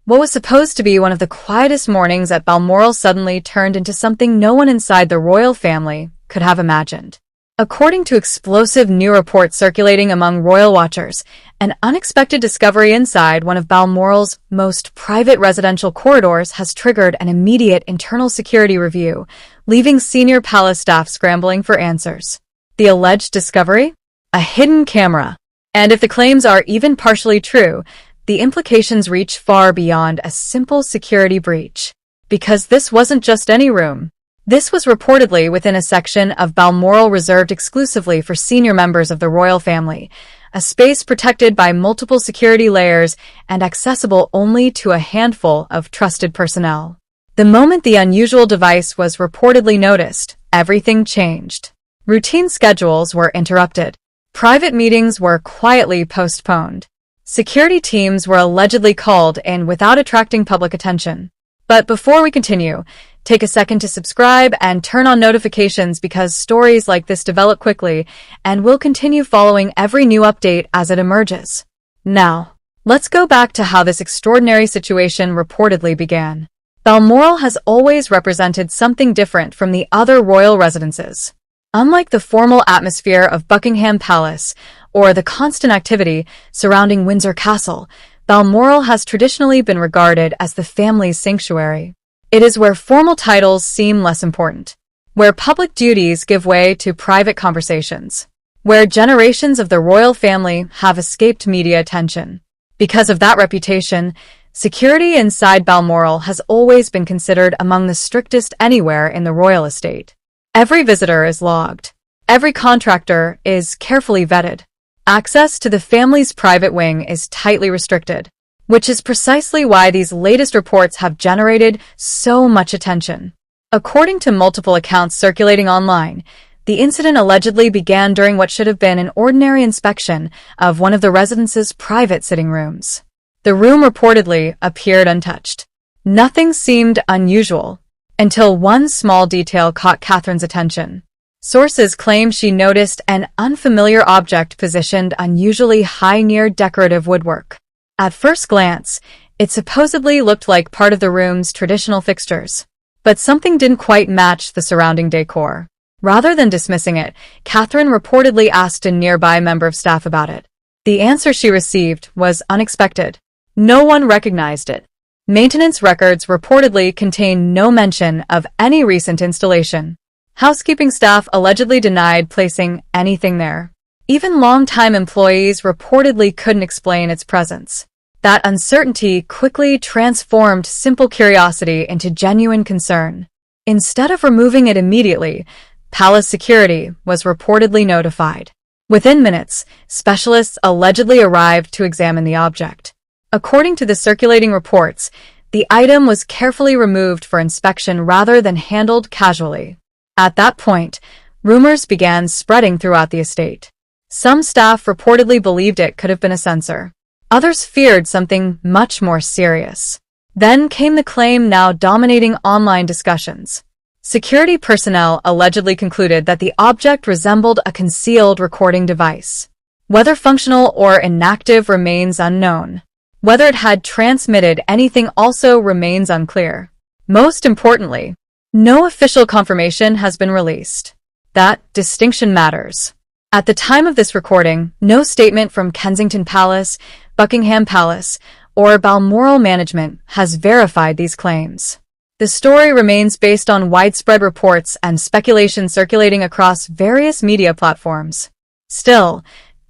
What was supposed to be one of the quietest mornings at Balmoral suddenly turned into something no one inside the royal family could have imagined. According to explosive new reports circulating among royal watchers, an unexpected discovery inside one of Balmoral's most private residential corridors has triggered an immediate internal security review, leaving senior palace staff scrambling for answers. The alleged discovery? A hidden camera. And if the claims are even partially true, the implications reach far beyond a simple security breach. Because this wasn't just any room. This was reportedly within a section of Balmoral reserved exclusively for senior members of the royal family, a space protected by multiple security layers and accessible only to a handful of trusted personnel. The moment the unusual device was reportedly noticed, everything changed. Routine schedules were interrupted. Private meetings were quietly postponed. Security teams were allegedly called in without attracting public attention. But before we continue, take a second to subscribe and turn on notifications because stories like this develop quickly and we'll continue following every new update as it emerges. Now, let's go back to how this extraordinary situation reportedly began. Balmoral has always represented something different from the other royal residences. Unlike the formal atmosphere of Buckingham Palace or the constant activity surrounding Windsor Castle, Balmoral has traditionally been regarded as the family's sanctuary. It is where formal titles seem less important, where public duties give way to private conversations, where generations of the royal family have escaped media attention. Because of that reputation, security inside Balmoral has always been considered among the strictest anywhere in the royal estate. Every visitor is logged. Every contractor is carefully vetted. Access to the family's private wing is tightly restricted, which is precisely why these latest reports have generated so much attention. According to multiple accounts circulating online, the incident allegedly began during what should have been an ordinary inspection of one of the residence's private sitting rooms. The room reportedly appeared untouched. Nothing seemed unusual until one small detail caught Catherine's attention. Sources claim she noticed an unfamiliar object positioned unusually high near decorative woodwork. At first glance, it supposedly looked like part of the room's traditional fixtures. But something didn't quite match the surrounding decor. Rather than dismissing it, Catherine reportedly asked a nearby member of staff about it. The answer she received was unexpected. No one recognized it. Maintenance records reportedly contain no mention of any recent installation. Housekeeping staff allegedly denied placing anything there. Even longtime employees reportedly couldn't explain its presence. That uncertainty quickly transformed simple curiosity into genuine concern. Instead of removing it immediately, palace security was reportedly notified. Within minutes, specialists allegedly arrived to examine the object. According to the circulating reports, the item was carefully removed for inspection rather than handled casually. At that point, rumors began spreading throughout the estate. Some staff reportedly believed it could have been a sensor. Others feared something much more serious. Then came the claim now dominating online discussions. Security personnel allegedly concluded that the object resembled a concealed recording device. Whether functional or inactive remains unknown. Whether it had transmitted anything also remains unclear. Most importantly, no official confirmation has been released. That distinction matters. At the time of this recording, no statement from Kensington Palace, Buckingham Palace, or Balmoral management has verified these claims. The story remains based on widespread reports and speculation circulating across various media platforms. Still,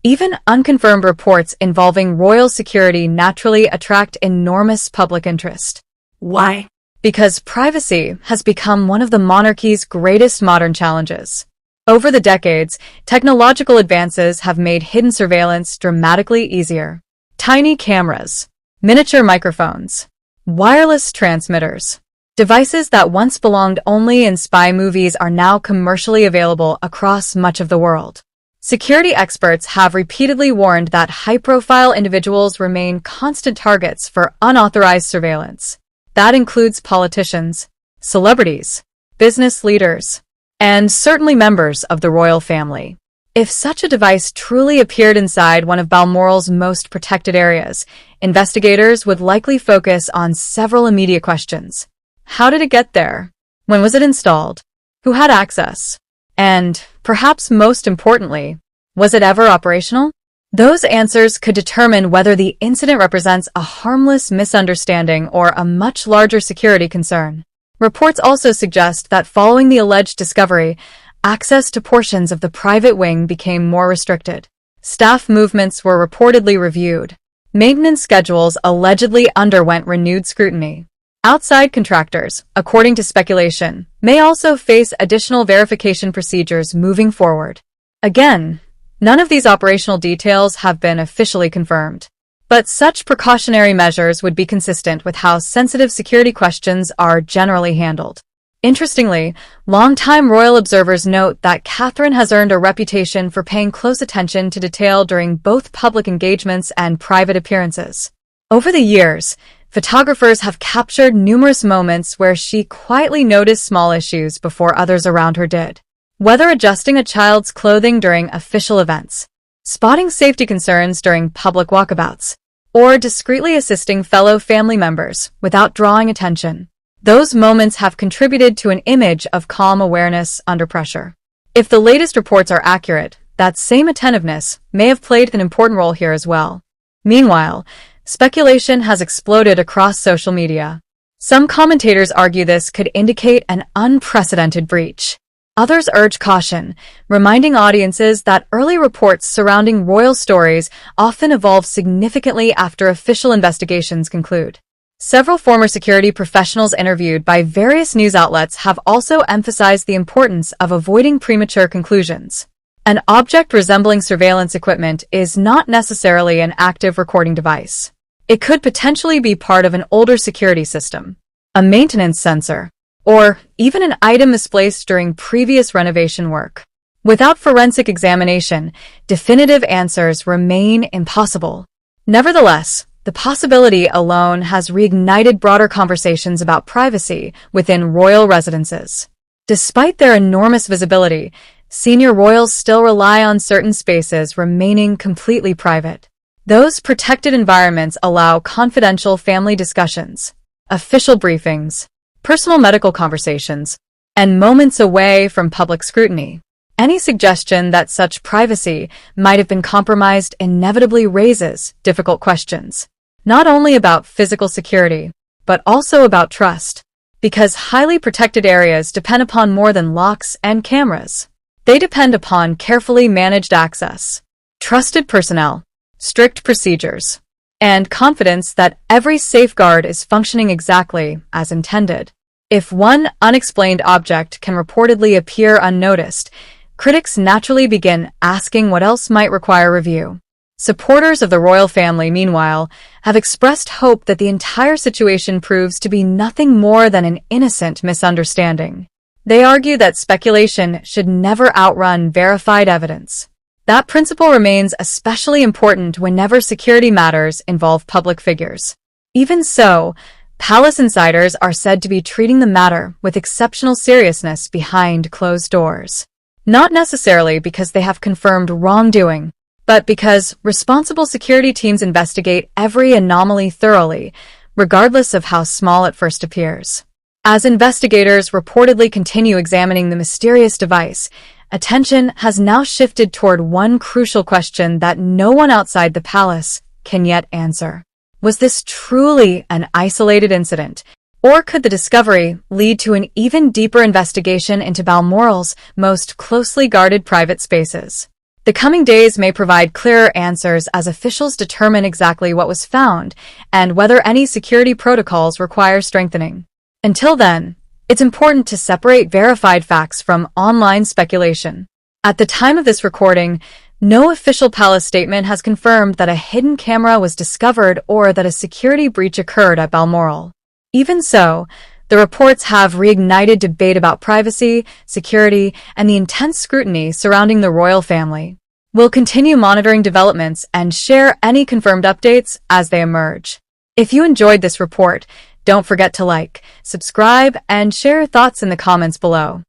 even unconfirmed reports involving royal security naturally attract enormous public interest. Why? Because privacy has become one of the monarchy's greatest modern challenges. Over the decades, technological advances have made hidden surveillance dramatically easier. Tiny cameras, miniature microphones, wireless transmitters. Devices that once belonged only in spy movies are now commercially available across much of the world. Security experts have repeatedly warned that high-profile individuals remain constant targets for unauthorized surveillance. That includes politicians, celebrities, business leaders, and certainly members of the royal family. If such a device truly appeared inside one of Balmoral's most protected areas, investigators would likely focus on several immediate questions. How did it get there? When was it installed? Who had access? And, perhaps most importantly, was it ever operational? Those answers could determine whether the incident represents a harmless misunderstanding or a much larger security concern. Reports also suggest that following the alleged discovery, access to portions of the private wing became more restricted. Staff movements were reportedly reviewed. Maintenance schedules allegedly underwent renewed scrutiny. Outside contractors, according to speculation, may also face additional verification procedures moving forward. Again, none of these operational details have been officially confirmed. But such precautionary measures would be consistent with how sensitive security questions are generally handled. Interestingly, longtime royal observers note that Catherine has earned a reputation for paying close attention to detail during both public engagements and private appearances. Over the years, photographers have captured numerous moments where she quietly noticed small issues before others around her did. Whether adjusting a child's clothing during official events, spotting safety concerns during public walkabouts, or discreetly assisting fellow family members without drawing attention. Those moments have contributed to an image of calm awareness under pressure. If the latest reports are accurate, that same attentiveness may have played an important role here as well. Meanwhile, speculation has exploded across social media. Some commentators argue this could indicate an unprecedented breach. Others urge caution, reminding audiences that early reports surrounding royal stories often evolve significantly after official investigations conclude. Several former security professionals interviewed by various news outlets have also emphasized the importance of avoiding premature conclusions. An object resembling surveillance equipment is not necessarily an active recording device. It could potentially be part of an older security system, a maintenance sensor, or even an item misplaced during previous renovation work. Without forensic examination, definitive answers remain impossible. Nevertheless, the possibility alone has reignited broader conversations about privacy within royal residences. Despite their enormous visibility, senior royals still rely on certain spaces remaining completely private. Those protected environments allow confidential family discussions, official briefings, personal medical conversations, and moments away from public scrutiny. Any suggestion that such privacy might have been compromised inevitably raises difficult questions, not only about physical security, but also about trust, because highly protected areas depend upon more than locks and cameras. They depend upon carefully managed access, trusted personnel, strict procedures, and confidence that every safeguard is functioning exactly as intended. If one unexplained object can reportedly appear unnoticed, critics naturally begin asking what else might require review. Supporters of the royal family, meanwhile, have expressed hope that the entire situation proves to be nothing more than an innocent misunderstanding. They argue that speculation should never outrun verified evidence. That principle remains especially important whenever security matters involve public figures. Even so, palace insiders are said to be treating the matter with exceptional seriousness behind closed doors. Not necessarily because they have confirmed wrongdoing, but because responsible security teams investigate every anomaly thoroughly, regardless of how small it first appears. As investigators reportedly continue examining the mysterious device, attention has now shifted toward one crucial question that no one outside the palace can yet answer. Was this truly an isolated incident, or could the discovery lead to an even deeper investigation into Balmoral's most closely guarded private spaces? The coming days may provide clearer answers as officials determine exactly what was found and whether any security protocols require strengthening. Until then, it's important to separate verified facts from online speculation. At the time of this recording, no official palace statement has confirmed that a hidden camera was discovered or that a security breach occurred at Balmoral. Even so, the reports have reignited debate about privacy, security, and the intense scrutiny surrounding the royal family. We'll continue monitoring developments and share any confirmed updates as they emerge. If you enjoyed this report, don't forget to like, subscribe, and share your thoughts in the comments below.